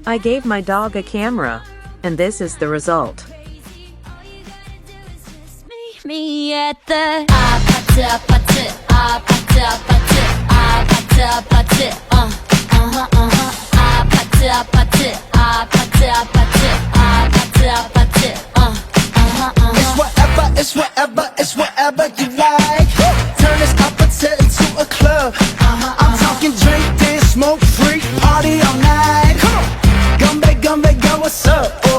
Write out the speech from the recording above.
I gave my dog a camera, and this is the result. Me at the 아파트 아파트 아파트 아파트 아파트 아파트 아파트 아파트 아파트 아파트 It's whatever, it's whatever you like. Turn this opposite into a club. I'm talking drink, dance, smoke, freak, party all night. Come on, gumbe, gumbe, yo, what's up?